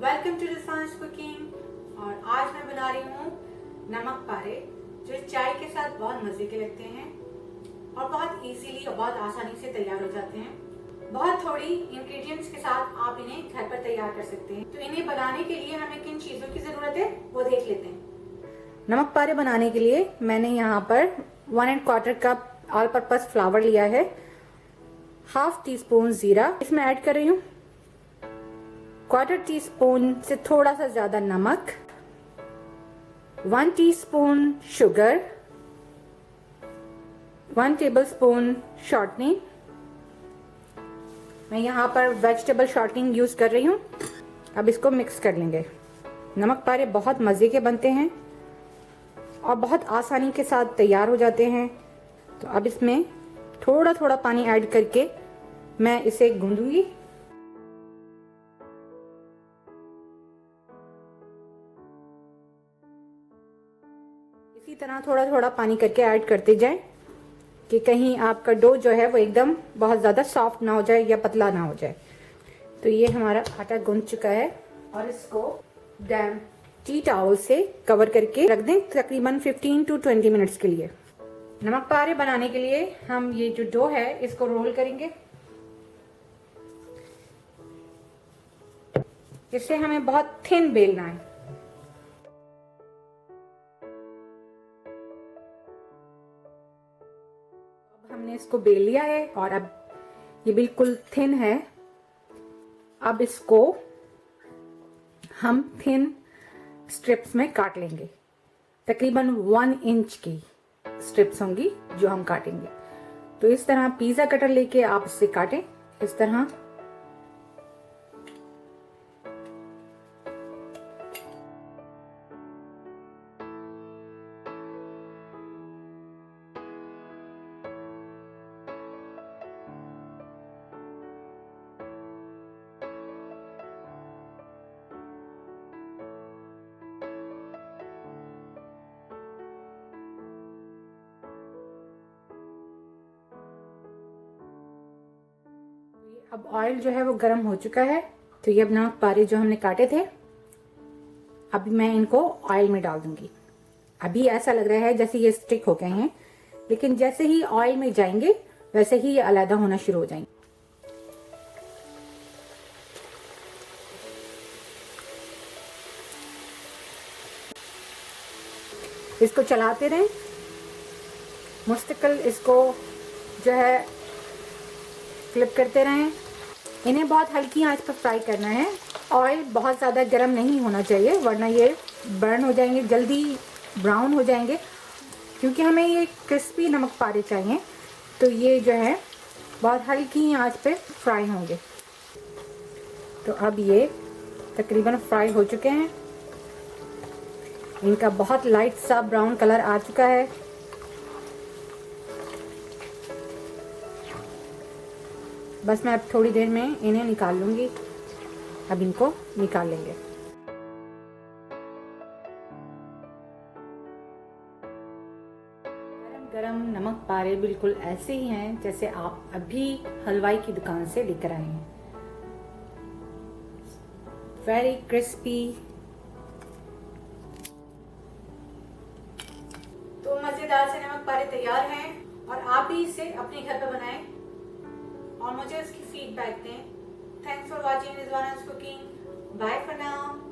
Welcome to रिसांस cooking. और आज मैं बना रही हूँ नमक पारे, जो चाय के साथ बहुत मजे के लगते हैं और बहुत इजीली और बहुत आसानी से तैयार हो जाते हैं। बहुत थोड़ी इंग्रेडिएंट्स के साथ आप इन्हें घर पर तैयार कर सकते हैं। तो इन्हें बनाने के लिए हमें किन चीजों की जरूरत है वो देख लेते हैं। नमक पारे बनाने के लिए मैंने यहाँ पर 1¼ कप ऑल पर्पस फ्लावर लिया है, हाफ टी स्पून जीरा इसमें ऐड कर रही हूँ, 1/4 टीस्पून से थोड़ा सा ज्यादा नमक, 1 टीस्पून शुगर, 1 टेबलस्पून शॉर्टनिंग। मैं यहाँ पर वेजिटेबल शॉर्टनिंग यूज कर रही हूँ। अब इसको मिक्स कर लेंगे। नमक पारे बहुत मजे के बनते हैं और बहुत आसानी के साथ तैयार हो जाते हैं। तो अब इसमें थोड़ा थोड़ा पानी ऐड करके मैं इसे गूंदूंगी। इसी तरह थोड़ा थोड़ा पानी करके ऐड करते जाएं कि कहीं आपका डो जो है वो एकदम बहुत ज़्यादा सॉफ्ट ना हो जाए या पतला ना हो जाए। तो ये हमारा आटा गूंद चुका है और इसको डैम्प टी टॉवल से कवर करके रख दें तकरीबन 15 to 20 मिनट्स के लिए। नमक पारे बनाने के लिए हम ये जो डो है इसको रोल करेंगे। इससे हमें बहुत थिन बेलना है। अब हमने इसको बेल लिया है और अब ये बिल्कुल थिन है। अब इसको हम थिन स्ट्रिप्स में काट लेंगे। तकरीबन 1 इंच की स्ट्रिप्स होंगी जो हम काटेंगे। तो इस तरह पिज्जा कटर लेके आप इससे काटें इस तरह। अब ऑयल जो है वो गर्म हो चुका है। तो ये अब नमक पारे जो हमने काटे थे, अभी मैं इनको ऑयल में डाल दूंगी। अभी ऐसा लग रहा है जैसे ये स्टिक हो गए हैं, लेकिन जैसे ही ऑयल में जाएंगे वैसे ही ये अलग होना शुरू हो जाएंगे। इसको चलाते रहें, मुस्तकिल इसको जो है फ्लिप करते रहें। इन्हें बहुत हल्की आंच पर फ्राई करना है। ऑयल बहुत ज़्यादा गर्म नहीं होना चाहिए वरना ये बर्न हो जाएंगे, जल्दी ब्राउन हो जाएंगे। क्योंकि हमें ये क्रिस्पी नमक पारे चाहिए, तो ये जो है बहुत हल्की आंच पे फ्राई होंगे। तो अब ये तकरीबन फ्राई हो चुके हैं। इनका बहुत लाइट सा ब्राउन कलर आ चुका है। बस मैं अब थोड़ी देर में इन्हें निकाल लूंगी। अब इनको निकाल लेंगे। गरम गरम नमक पारे बिल्कुल ऐसे ही हैं जैसे आप अभी हलवाई की दुकान से लेकर आए हैं। Very crispy. तो मजेदार से नमक पारे तैयार हैं और आप भी इसे अपने घर पर बनाएं और मुझे उसकी फीडबैक दें। Thanks for watching Rizwana's cooking. Bye for now.